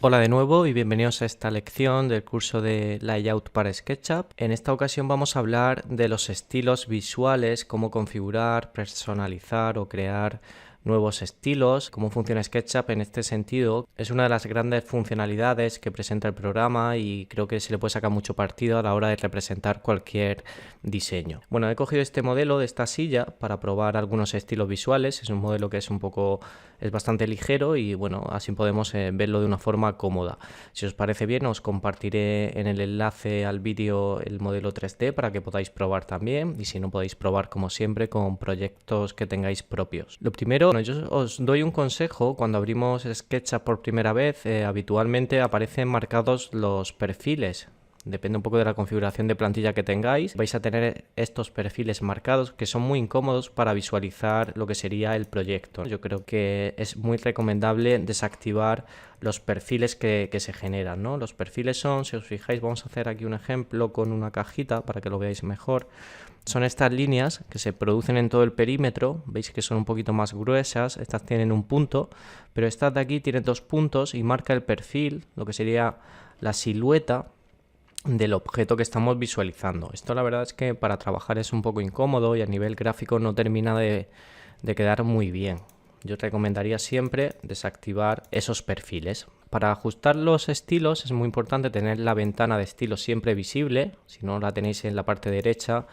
Hola de nuevo y bienvenidos a esta lección del curso de Layout para SketchUp. En esta ocasión vamos a hablar de los estilos visuales, cómo configurar, personalizar o crear nuevos estilos, cómo funciona SketchUp en este sentido. Es una de las grandes funcionalidades que presenta el programa y creo que se le puede sacar mucho partido a la hora de representar cualquier diseño. Bueno, he cogido este modelo de esta silla para probar algunos estilos visuales. Es un modelo que es bastante ligero y bueno, así podemos verlo de una forma cómoda. Si os parece bien, os compartiré en el enlace al vídeo el modelo 3D para que podáis probar también, y si no, podéis probar como siempre con proyectos que tengáis propios. Lo primero, yo os doy un consejo. Cuando abrimos SketchUp por primera vez, habitualmente aparecen marcados los perfiles. Depende un poco de la configuración de plantilla que tengáis. Vais a tener estos perfiles marcados que son muy incómodos para visualizar lo que sería el proyecto. Yo creo que es muy recomendable desactivar los perfiles que se generan, ¿no? Los perfiles son, si os fijáis, vamos a hacer aquí un ejemplo con una cajita para que lo veáis mejor. Son estas líneas que se producen en todo el perímetro. Veis que son un poquito más gruesas. Estas tienen un punto, pero estas de aquí tienen dos puntos y marca el perfil, lo que sería la silueta del objeto que estamos visualizando. Esto la verdad es que para trabajar es un poco incómodo y a nivel gráfico no termina de quedar muy bien. Yo recomendaría siempre desactivar esos perfiles. Para ajustar los estilos es muy importante tener la ventana de estilos siempre visible. Si no la tenéis en la parte derecha,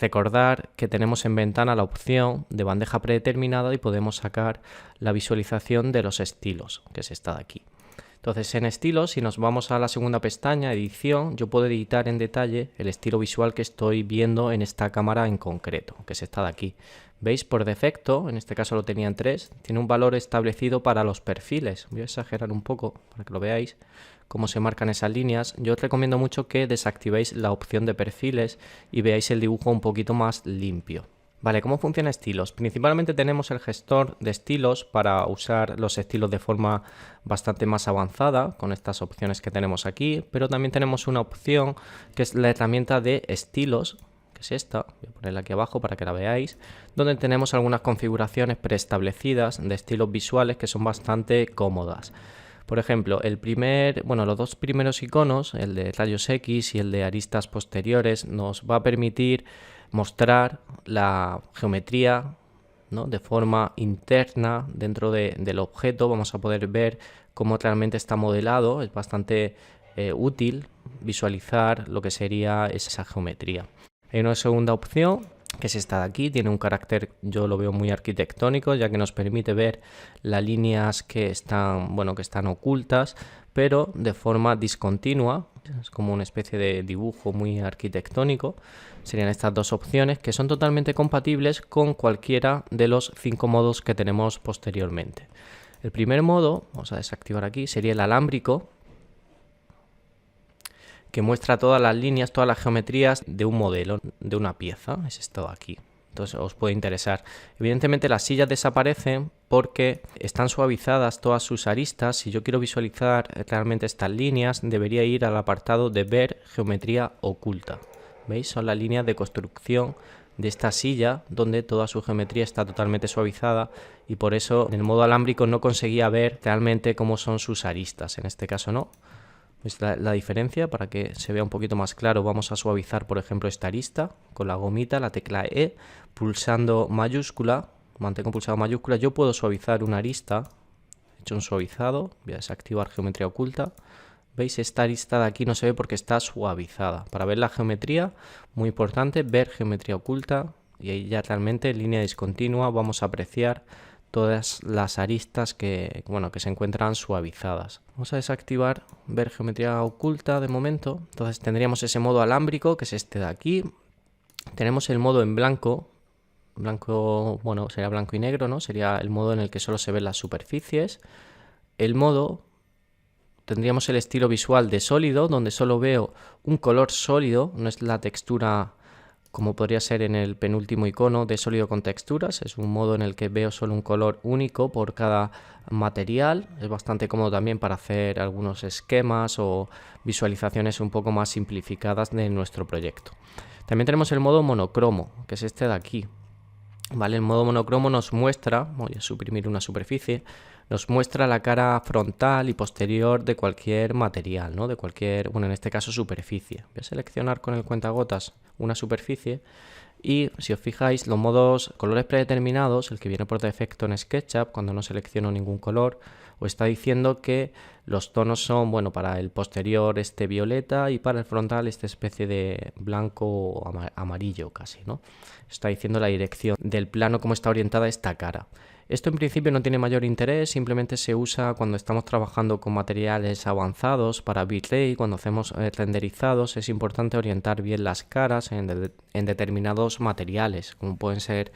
recordar que tenemos en ventana la opción de bandeja predeterminada y podemos sacar la visualización de los estilos, que es esta de aquí. Entonces, en estilos, si nos vamos a la segunda pestaña, edición, yo puedo editar en detalle el estilo visual que estoy viendo en esta cámara en concreto, que es esta de aquí. ¿Veis? Por defecto, en este caso lo tenía en 3, tiene un valor establecido para los perfiles. Voy a exagerar un poco para que lo veáis cómo se marcan esas líneas. Yo os recomiendo mucho que desactivéis la opción de perfiles y veáis el dibujo un poquito más limpio. Vale, ¿cómo funciona estilos? Principalmente tenemos el gestor de estilos para usar los estilos de forma bastante más avanzada con estas opciones que tenemos aquí, pero también tenemos una opción que es la herramienta de estilos, que es esta, voy a ponerla aquí abajo para que la veáis, donde tenemos algunas configuraciones preestablecidas de estilos visuales que son bastante cómodas. Por ejemplo, los dos primeros iconos, el de rayos X y el de aristas posteriores, nos va a permitir mostrar la geometría, ¿no?, de forma interna dentro del objeto. Vamos a poder ver cómo realmente está modelado. Es bastante útil visualizar lo que sería esa geometría. Hay una segunda opción, que es esta de aquí. Tiene un carácter, yo lo veo muy arquitectónico, ya que nos permite ver las líneas que están ocultas, pero de forma discontinua. Es como una especie de dibujo muy arquitectónico. Serían estas dos opciones que son totalmente compatibles con cualquiera de los 5 modos que tenemos posteriormente. El primer modo, vamos a desactivar aquí, sería el alámbrico, que muestra todas las líneas, todas las geometrías de un modelo, de una pieza. Es esto de aquí. Entonces os puede interesar. Evidentemente las sillas desaparecen porque están suavizadas todas sus aristas. Si yo quiero visualizar realmente estas líneas, debería ir al apartado de ver geometría oculta. ¿Veis? Son las líneas de construcción de esta silla donde toda su geometría está totalmente suavizada, y por eso en el modo alámbrico no conseguía ver realmente cómo son sus aristas. En este caso no. ¿Veis la diferencia? Para que se vea un poquito más claro, vamos a suavizar, por ejemplo, esta arista con la gomita, la tecla E, pulsando mayúscula, mantengo pulsado mayúscula, yo puedo suavizar una arista. He hecho un suavizado, voy a desactivar geometría oculta. ¿Veis? Esta arista de aquí no se ve porque está suavizada. Para ver la geometría, muy importante, ver geometría oculta, y ahí ya realmente en línea discontinua vamos a apreciar todas las aristas que se encuentran suavizadas. Vamos a desactivar ver geometría oculta de momento. Entonces tendríamos ese modo alámbrico, que es este de aquí. Tenemos el modo en blanco. Sería blanco y negro, ¿no? Sería el modo en el que solo se ven las superficies. Tendríamos el estilo visual de sólido, donde solo veo un color sólido, no es la textura como podría ser en el penúltimo icono de sólido con texturas. Es un modo en el que veo solo un color único por cada material. Es bastante cómodo también para hacer algunos esquemas o visualizaciones un poco más simplificadas de nuestro proyecto. También tenemos el modo monocromo, que es este de aquí. ¿vale? El modo monocromo nos muestra, voy a suprimir una superficie, nos muestra la cara frontal y posterior de cualquier material, ¿no? De cualquier, bueno, en este caso superficie. Voy a seleccionar con el cuentagotas una superficie y si os fijáis, los modos colores predeterminados, el que viene por defecto en SketchUp, cuando no selecciono ningún color, os está diciendo que los tonos son, bueno, para el posterior este violeta y para el frontal esta especie de blanco o amarillo casi, ¿no? Está diciendo la dirección del plano, cómo está orientada esta cara. Esto en principio no tiene mayor interés, simplemente se usa cuando estamos trabajando con materiales avanzados para bitrate, cuando hacemos renderizados es importante orientar bien las caras en determinados materiales, como pueden ser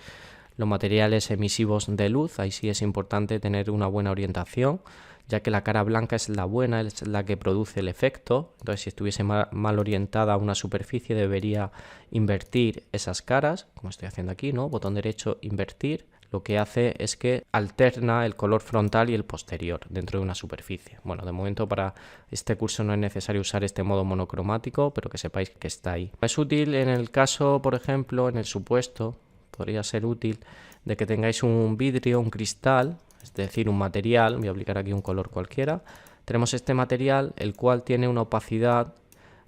los materiales emisivos de luz. Ahí sí es importante tener una buena orientación, ya que la cara blanca es la buena, es la que produce el efecto. Entonces, si estuviese mal orientada una superficie, debería invertir esas caras, como estoy haciendo aquí, ¿no? Botón derecho, invertir. Lo que hace es que alterna el color frontal y el posterior dentro de una superficie. Bueno, de momento para este curso no es necesario usar este modo monocromático, pero que sepáis que está ahí. Es útil en el caso, por ejemplo, en el supuesto, podría ser útil, de que tengáis un vidrio, un cristal, es decir, un material, voy a aplicar aquí un color cualquiera. Tenemos este material, el cual tiene una opacidad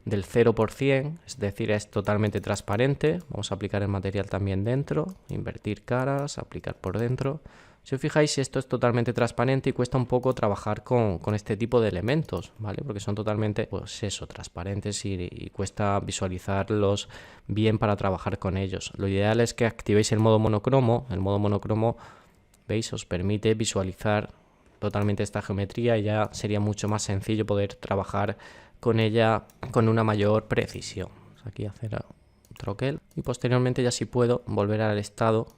del 0%, es decir, es totalmente transparente. Vamos a aplicar el material también dentro, invertir caras, aplicar por dentro. Si os fijáis, esto es totalmente transparente y cuesta un poco trabajar con este tipo de elementos, ¿vale? Porque son totalmente, pues eso, transparentes y cuesta visualizarlos bien para trabajar con ellos. Lo ideal es que activéis el modo monocromo. El modo monocromo, ¿veis? Os permite visualizar totalmente esta geometría y ya sería mucho más sencillo poder trabajar con ella con una mayor precisión. Aquí hacer un troquel y posteriormente ya sí puedo volver al estado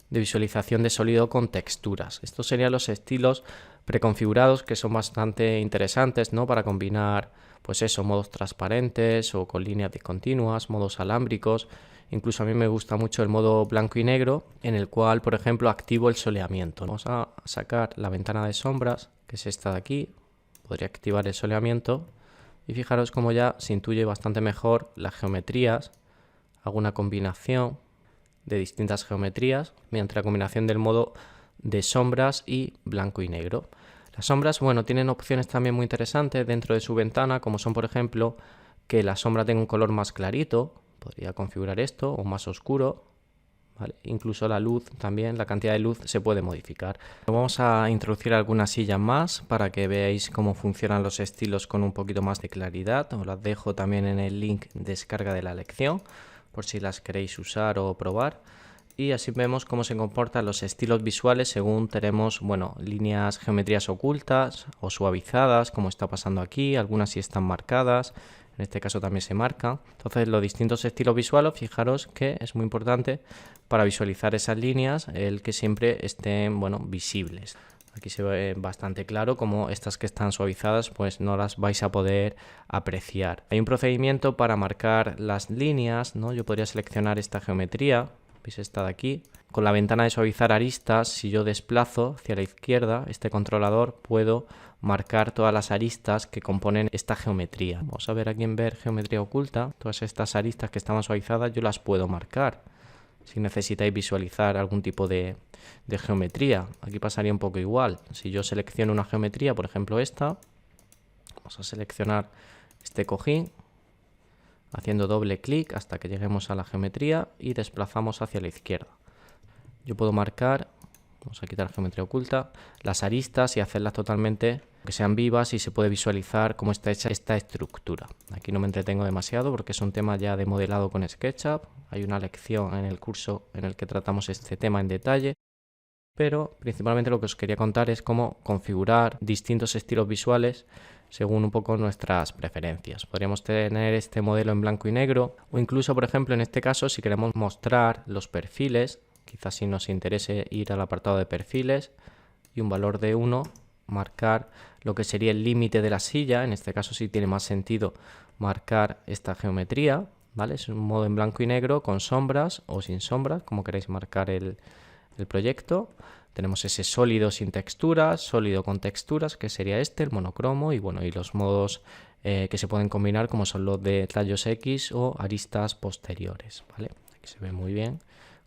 de visualización de sólido con texturas. Estos serían los estilos preconfigurados, que son bastante interesantes, ¿no? Para combinar, pues eso, modos transparentes o con líneas discontinuas, modos alámbricos. Incluso a mí me gusta mucho el modo blanco y negro, en el cual, por ejemplo, activo el soleamiento. Vamos a sacar la ventana de sombras, que es esta de aquí. Podría activar el soleamiento y fijaros cómo ya se intuye bastante mejor las geometrías. Hago una combinación de distintas geometrías mediante la combinación del modo de sombras y blanco y negro. Las sombras, bueno, tienen opciones también muy interesantes dentro de su ventana, como son, por ejemplo, que la sombra tenga un color más clarito, podría configurar esto, o más oscuro, ¿vale? Incluso la luz también, la cantidad de luz se puede modificar. Vamos a introducir algunas sillas más para que veáis cómo funcionan los estilos con un poquito más de claridad. Os las dejo también en el link de descarga de la lección, por si las queréis usar o probar. Y así vemos cómo se comportan los estilos visuales según tenemos, bueno, líneas, geometrías ocultas o suavizadas, como está pasando aquí. Algunas sí están marcadas, en este caso también se marca. Entonces, los distintos estilos visuales, fijaros que es muy importante para visualizar esas líneas, el que siempre estén, bueno, visibles. Aquí se ve bastante claro como estas que están suavizadas pues no las vais a poder apreciar. Hay un procedimiento para marcar las líneas, ¿no? Yo podría seleccionar esta geometría, veis esta de aquí. Con la ventana de suavizar aristas, si yo desplazo hacia la izquierda este controlador, puedo marcar todas las aristas que componen esta geometría. Vamos a ver aquí en ver geometría oculta. Todas estas aristas que estaban suavizadas yo las puedo marcar. Si necesitáis visualizar algún tipo de geometría, aquí pasaría un poco igual. Si yo selecciono una geometría, por ejemplo esta, vamos a seleccionar este cojín, haciendo doble clic hasta que lleguemos a la geometría y desplazamos hacia la izquierda. Yo puedo marcar, vamos a quitar geometría oculta, las aristas y hacerlas totalmente que sean vivas y se puede visualizar cómo está hecha esta estructura. Aquí no me entretengo demasiado porque es un tema ya de modelado con SketchUp. Hay una lección en el curso en el que tratamos este tema en detalle, pero principalmente lo que os quería contar es cómo configurar distintos estilos visuales según un poco nuestras preferencias. Podríamos tener este modelo en blanco y negro o incluso, por ejemplo, en este caso, si queremos mostrar los perfiles, quizás si nos interese ir al apartado de perfiles y un valor de 1, marcar lo que sería el límite de la silla. En este caso sí tiene más sentido marcar esta geometría, ¿vale? Es un modo en blanco y negro con sombras o sin sombras, como queréis marcar el proyecto. Tenemos ese sólido sin texturas, sólido con texturas, que sería este, el monocromo, y bueno, y los modos que se pueden combinar, como son los de rayos X o aristas posteriores, ¿vale? Aquí se ve muy bien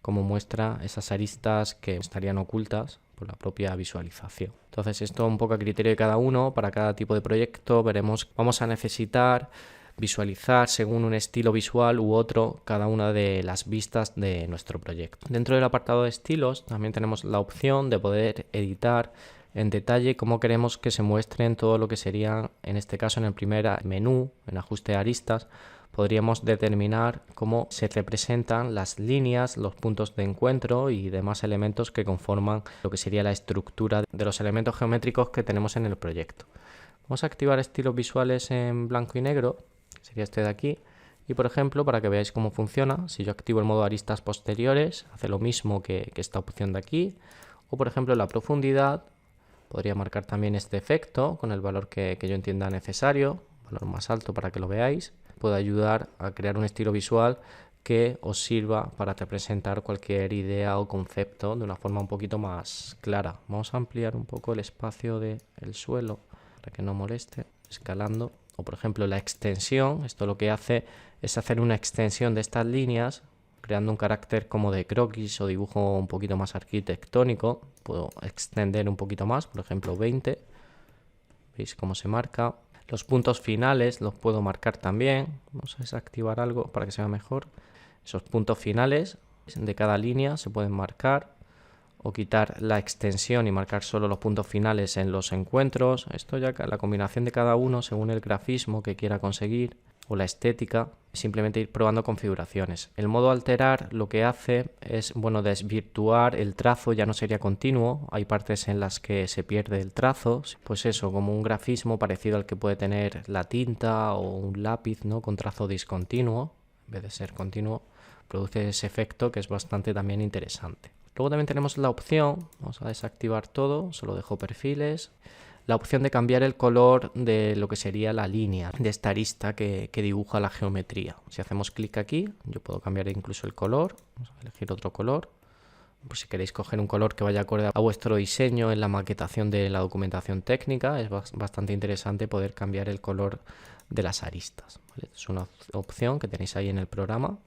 como muestra esas aristas que estarían ocultas por la propia visualización. Entonces esto un poco a criterio de cada uno. Para cada tipo de proyecto vamos a necesitar visualizar según un estilo visual u otro cada una de las vistas de nuestro proyecto. Dentro del apartado de estilos también tenemos la opción de poder editar en detalle cómo queremos que se muestren todo lo que sería, en este caso en el primer menú, en ajuste de aristas, podríamos determinar cómo se representan las líneas, los puntos de encuentro y demás elementos que conforman lo que sería la estructura de los elementos geométricos que tenemos en el proyecto. Vamos a activar estilos visuales en blanco y negro, que sería este de aquí, y por ejemplo, para que veáis cómo funciona, si yo activo el modo aristas posteriores, hace lo mismo que esta opción de aquí, o por ejemplo la profundidad, podría marcar también este efecto con el valor que yo entienda necesario, valor más alto para que lo veáis. Puede ayudar a crear un estilo visual que os sirva para representar cualquier idea o concepto de una forma un poquito más clara. Vamos a ampliar un poco el espacio del suelo para que no moleste, escalando. O por ejemplo la extensión, esto lo que hace es hacer una extensión de estas líneas, creando un carácter como de croquis o dibujo un poquito más arquitectónico. Puedo extender un poquito más, por ejemplo 20. ¿Veis cómo se marca? Los puntos finales los puedo marcar también. Vamos a desactivar algo para que sea mejor. Esos puntos finales de cada línea se pueden marcar, o quitar la extensión y marcar solo los puntos finales en los encuentros. Esto ya la combinación de cada uno según el grafismo que quiera conseguir o la estética, simplemente ir probando configuraciones. El modo alterar lo que hace es, bueno, desvirtuar el trazo, ya no sería continuo, hay partes en las que se pierde el trazo, pues eso, como un grafismo parecido al que puede tener la tinta o un lápiz, ¿no? Con trazo discontinuo, en vez de ser continuo, produce ese efecto que es bastante también interesante. Luego también tenemos la opción, vamos a desactivar todo, solo dejo perfiles, la opción de cambiar el color de lo que sería la línea de esta arista que dibuja la geometría. Si hacemos clic aquí, yo puedo cambiar incluso el color, vamos a elegir otro color, pues si queréis coger un color que vaya acorde a vuestro diseño en la maquetación de la documentación técnica, es bastante interesante poder cambiar el color de las aristas, ¿vale? Es una opción que tenéis ahí en el programa.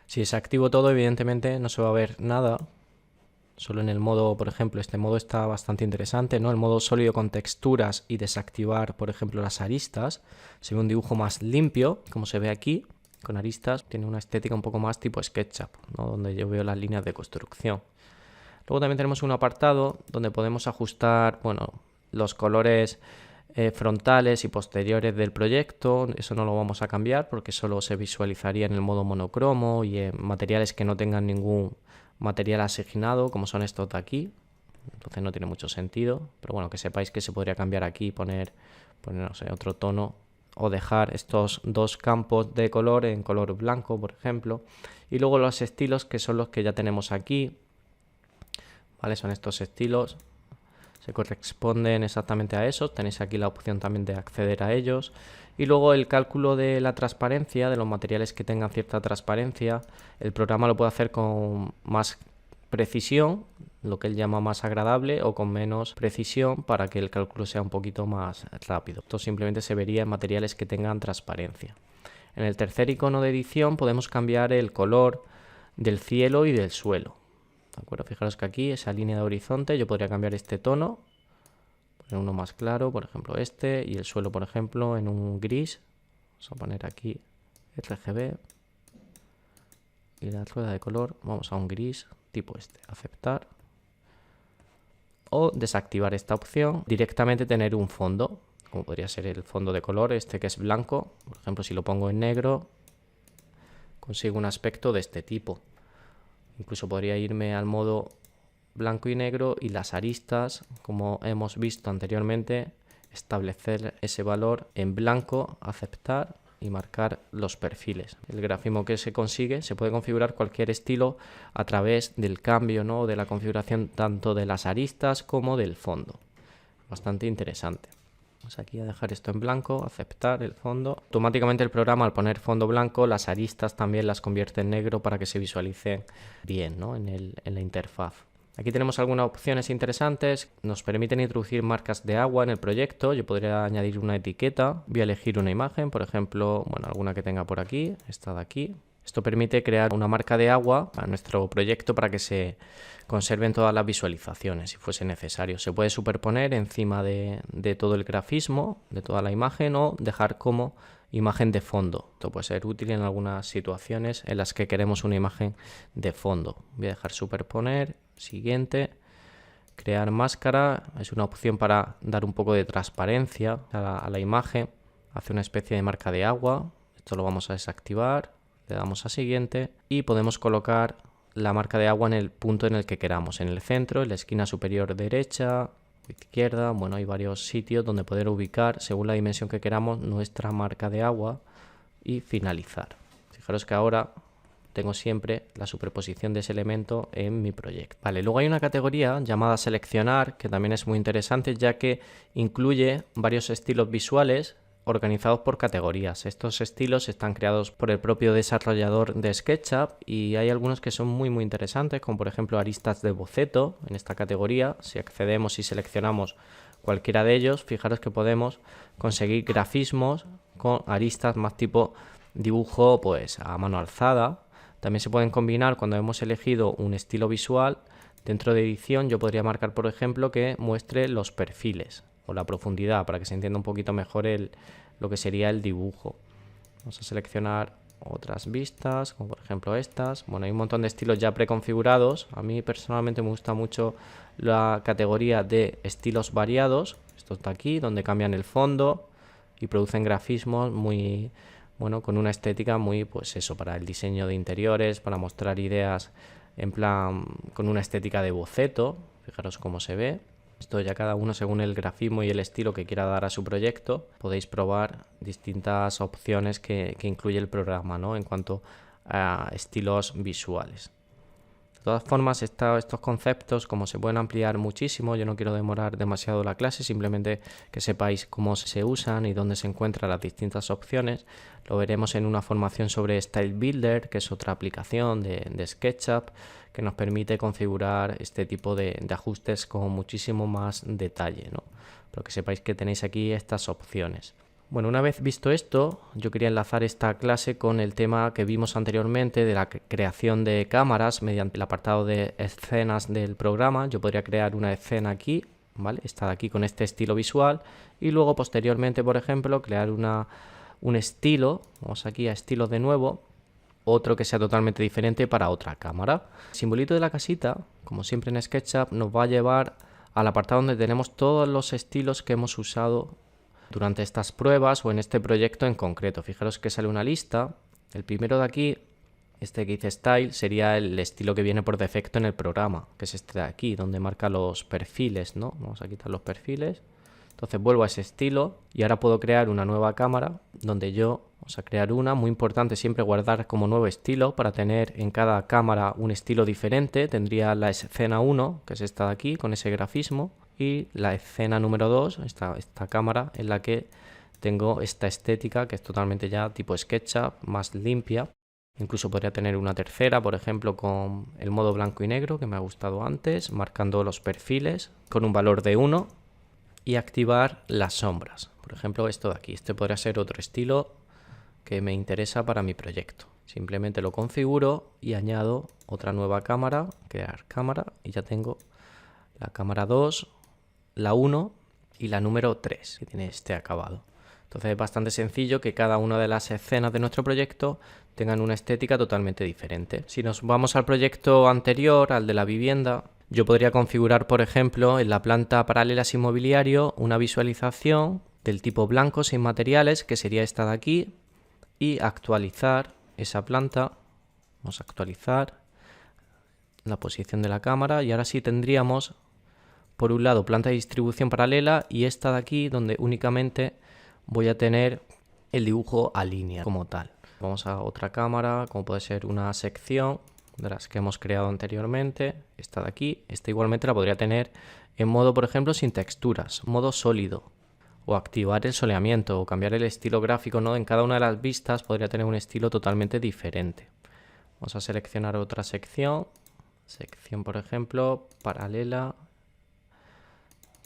Si desactivo todo, evidentemente no se va a ver nada, solo en el modo, por ejemplo, este modo está bastante interesante, ¿no? El modo sólido con texturas y desactivar, por ejemplo, las aristas, se ve un dibujo más limpio, como se ve aquí, con aristas, tiene una estética un poco más tipo SketchUp, ¿no? Donde yo veo las líneas de construcción. Luego también tenemos un apartado donde podemos ajustar, bueno, los colores frontales y posteriores del proyecto. Eso no lo vamos a cambiar porque solo se visualizaría en el modo monocromo y en materiales que no tengan ningún material asignado, como son estos de aquí. Entonces no tiene mucho sentido, pero bueno, que sepáis que se podría cambiar aquí y poner no sé, otro tono, o dejar estos dos campos de color en color blanco, por ejemplo. Y luego los estilos, que son los que ya tenemos aquí, ¿vale? Son estos estilos, se corresponden exactamente a esos. Tenéis aquí la opción también de acceder a ellos. Y luego el cálculo de la transparencia, de los materiales que tengan cierta transparencia, el programa lo puede hacer con más precisión, lo que él llama más agradable, o con menos precisión para que el cálculo sea un poquito más rápido. Esto simplemente se vería en materiales que tengan transparencia. En el tercer icono de edición podemos cambiar el color del cielo y del suelo. ¿De acuerdo? Fijaros que aquí, esa línea de horizonte, yo podría cambiar este tono, poner uno más claro, por ejemplo este, y el suelo, por ejemplo, en un gris. Vamos a poner aquí RGB. Y la rueda de color, vamos a un gris tipo este, aceptar. O desactivar esta opción, directamente tener un fondo, como podría ser el fondo de color, este que es blanco. Por ejemplo, si lo pongo en negro, consigo un aspecto de este tipo. Incluso podría irme al modo blanco y negro y las aristas, como hemos visto anteriormente, establecer ese valor en blanco, aceptar y marcar los perfiles. El grafismo que se consigue, se puede configurar cualquier estilo a través del cambio, ¿no? De la configuración tanto de las aristas como del fondo. Bastante interesante. Vamos aquí a dejar esto en blanco, aceptar el fondo. Automáticamente el programa, al poner fondo blanco, las aristas también las convierte en negro para que se visualicen bien, ¿no? en la interfaz. Aquí tenemos algunas opciones interesantes. Nos permiten introducir marcas de agua en el proyecto. Yo podría añadir una etiqueta. Voy a elegir una imagen, por ejemplo, bueno, alguna que tenga por aquí, esta de aquí. Esto permite crear una marca de agua para nuestro proyecto para que se conserven todas las visualizaciones si fuese necesario. Se puede superponer encima de todo el grafismo, de toda la imagen, o dejar como imagen de fondo. Esto puede ser útil en algunas situaciones en las que queremos una imagen de fondo. Voy a dejar superponer, siguiente, crear máscara, es una opción para dar un poco de transparencia a la imagen, hace una especie de marca de agua. Esto lo vamos a desactivar. Le damos a siguiente y podemos colocar la marca de agua en el punto en el que queramos, en el centro, en la esquina superior derecha, izquierda. Bueno, hay varios sitios donde poder ubicar según la dimensión que queramos nuestra marca de agua y finalizar. Fijaros que ahora tengo siempre la superposición de ese elemento en mi proyecto. Vale, luego hay una categoría llamada seleccionar que también es muy interesante ya que incluye varios estilos visuales organizados por categorías. Estos estilos están creados por el propio desarrollador de SketchUp y hay algunos que son muy interesantes, como por ejemplo aristas de boceto en esta categoría. Si accedemos y seleccionamos cualquiera de ellos, fijaros que podemos conseguir grafismos con aristas más tipo dibujo pues a mano alzada. También se pueden combinar cuando hemos elegido un estilo visual. Dentro de edición yo podría marcar por ejemplo que muestre los perfiles o la profundidad para que se entienda un poquito mejor lo que sería el dibujo. Vamos a seleccionar otras vistas, como por ejemplo estas. Bueno, hay un montón de estilos ya preconfigurados. A mí personalmente me gusta mucho la categoría de estilos variados. Esto está aquí, donde cambian el fondo y producen grafismos muy, bueno, con una estética muy, pues eso, para el diseño de interiores, para mostrar ideas en plan con una estética de boceto. Fijaros cómo se ve. Esto ya cada uno según el grafismo y el estilo que quiera dar a su proyecto. Podéis probar distintas opciones que incluye el programa, ¿no? En cuanto a estilos visuales. De todas formas, estos conceptos, como se pueden ampliar muchísimo, yo no quiero demorar demasiado la clase, simplemente que sepáis cómo se usan y dónde se encuentran las distintas opciones. Lo veremos en una formación sobre Style Builder, que es otra aplicación de SketchUp, que nos permite configurar este tipo de ajustes con muchísimo más detalle, ¿no? Pero que sepáis que tenéis aquí estas opciones. Bueno, una vez visto esto, yo quería enlazar esta clase con el tema que vimos anteriormente de la creación de cámaras mediante el apartado de escenas del programa. Yo podría crear una escena aquí, ¿vale? Esta de aquí con este estilo visual y luego posteriormente, por ejemplo, crear un estilo. Vamos aquí a estilos de nuevo. Otro que sea totalmente diferente para otra cámara. El simbolito de la casita, como siempre en SketchUp, nos va a llevar al apartado donde tenemos todos los estilos que hemos usado durante estas pruebas o en este proyecto en concreto. Fijaros que sale una lista. El primero de aquí, este que dice Style, sería el estilo que viene por defecto en el programa, que es este de aquí, donde marca los perfiles, ¿no? Vamos a quitar los perfiles. Entonces vuelvo a ese estilo y ahora puedo crear una nueva cámara donde yo, vamos a crear una, muy importante siempre guardar como nuevo estilo para tener en cada cámara un estilo diferente. Tendría la escena 1, que es esta de aquí, con ese grafismo, y la escena número 2, esta cámara en la que tengo esta estética que es totalmente ya tipo SketchUp, más limpia. Incluso podría tener una tercera, por ejemplo, con el modo blanco y negro que me ha gustado antes, marcando los perfiles con un valor de 1 y activar las sombras. Por ejemplo, esto de aquí. Este podría ser otro estilo que me interesa para mi proyecto. Simplemente lo configuro y añado otra nueva cámara, crear cámara, y ya tengo la cámara 2, la 1 y la número 3, que tiene este acabado. Entonces es bastante sencillo que cada una de las escenas de nuestro proyecto tengan una estética totalmente diferente. Si nos vamos al proyecto anterior, al de la vivienda, yo podría configurar, por ejemplo, en la planta paralela sin mobiliario, una visualización del tipo blanco sin materiales, que sería esta de aquí, y actualizar esa planta. Vamos a actualizar la posición de la cámara y ahora sí tendríamos, por un lado, planta de distribución paralela y esta de aquí, donde únicamente voy a tener el dibujo a línea como tal. Vamos a otra cámara, como puede ser una sección de las que hemos creado anteriormente. Esta de aquí, esta igualmente la podría tener en modo, por ejemplo, sin texturas, modo sólido, o activar el soleamiento, o cambiar el estilo gráfico, ¿no? En cada una de las vistas podría tener un estilo totalmente diferente. Vamos a seleccionar otra sección, por ejemplo, paralela,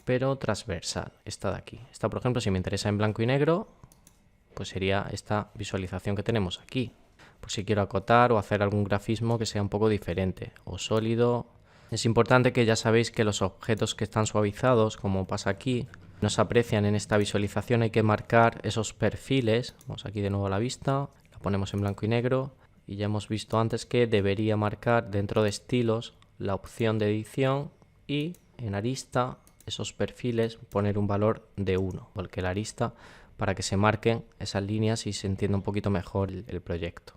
pero transversal, esta de aquí. Esta, por ejemplo, si me interesa en blanco y negro, pues sería esta visualización que tenemos aquí. por si quiero acotar o hacer algún grafismo que sea un poco diferente, o sólido. Es importante que ya sabéis que los objetos que están suavizados, como pasa aquí, no se aprecian en esta visualización. Hay que marcar esos perfiles. Vamos aquí de nuevo a la vista, la ponemos en blanco y negro, y ya hemos visto antes que debería marcar dentro de estilos la opción de edición y en arista esos perfiles poner un valor de 1, porque la arista, para que se marquen esas líneas y se entienda un poquito mejor el proyecto.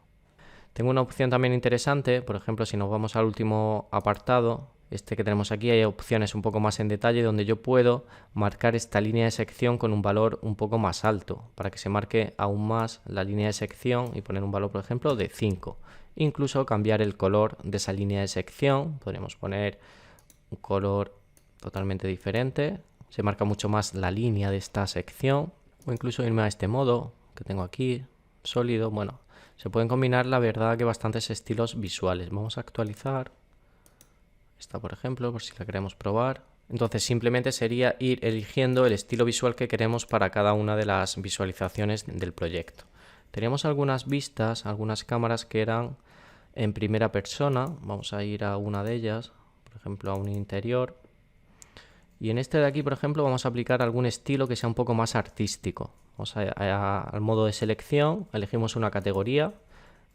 Tengo una opción también interesante, por ejemplo, si nos vamos al último apartado, este que tenemos aquí, hay opciones un poco más en detalle donde yo puedo marcar esta línea de sección con un valor un poco más alto, para que se marque aún más la línea de sección y poner un valor, por ejemplo, de 5. Incluso cambiar el color de esa línea de sección, podríamos poner un color totalmente diferente, se marca mucho más la línea de esta sección, o incluso irme a este modo que tengo aquí, sólido. Bueno, se pueden combinar la verdad que bastantes estilos visuales. Vamos a actualizar esta, por ejemplo, por si la queremos probar. Entonces simplemente sería ir eligiendo el estilo visual que queremos para cada una de las visualizaciones del proyecto. Teníamos algunas vistas, algunas cámaras que eran en primera persona. Vamos a ir a una de ellas, por ejemplo a un interior. Y en este de aquí, por ejemplo, vamos a aplicar algún estilo que sea un poco más artístico. Vamos al modo de selección, elegimos una categoría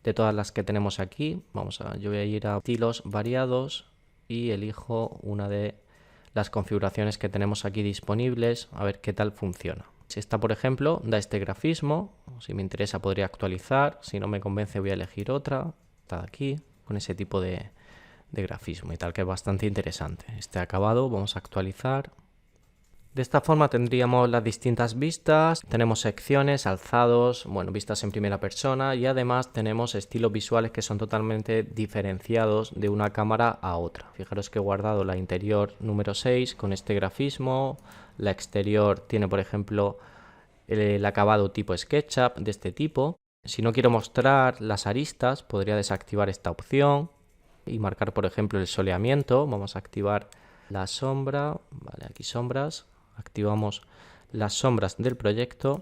de todas las que tenemos aquí. Yo voy a ir a estilos variados y elijo una de las configuraciones que tenemos aquí disponibles, a ver qué tal funciona. Si esta, por ejemplo, da este grafismo, si me interesa podría actualizar, si no me convence voy a elegir otra, esta de aquí, con ese tipo de grafismo y tal, que es bastante interesante. Este acabado, vamos a actualizar. De esta forma tendríamos las distintas vistas, tenemos secciones, alzados, bueno, vistas en primera persona, y además tenemos estilos visuales que son totalmente diferenciados de una cámara a otra. Fijaros que he guardado la interior número 6 con este grafismo, la exterior tiene, por ejemplo, el acabado tipo SketchUp de este tipo. Si no quiero mostrar las aristas, podría desactivar esta opción y marcar, por ejemplo, el soleamiento. Vamos a activar la sombra, vale, aquí sombras. Activamos las sombras del proyecto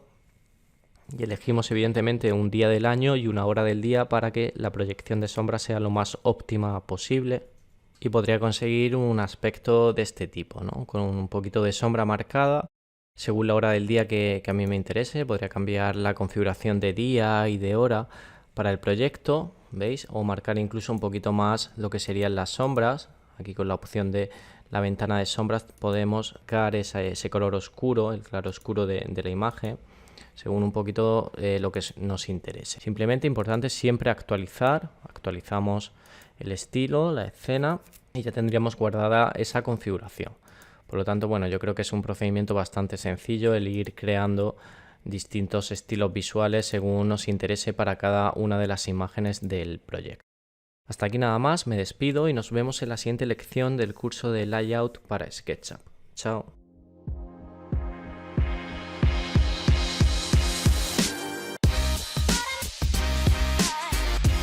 y elegimos evidentemente un día del año y una hora del día para que la proyección de sombras sea lo más óptima posible, y podría conseguir un aspecto de este tipo, ¿no? Con un poquito de sombra marcada según la hora del día que a mí me interese. Podría cambiar la configuración de día y de hora para el proyecto, ¿veis? O marcar incluso un poquito más lo que serían las sombras. Aquí con la opción de la ventana de sombras podemos marcar ese color oscuro, el claro oscuro de la imagen, según un poquito lo que nos interese. Simplemente importante siempre actualizar. Actualizamos el estilo, la escena, y ya tendríamos guardada esa configuración. Por lo tanto, bueno, yo creo que es un procedimiento bastante sencillo el ir creando distintos estilos visuales según nos interese para cada una de las imágenes del proyecto. Hasta aquí nada más, me despido y nos vemos en la siguiente lección del curso de Layout para SketchUp. Chao.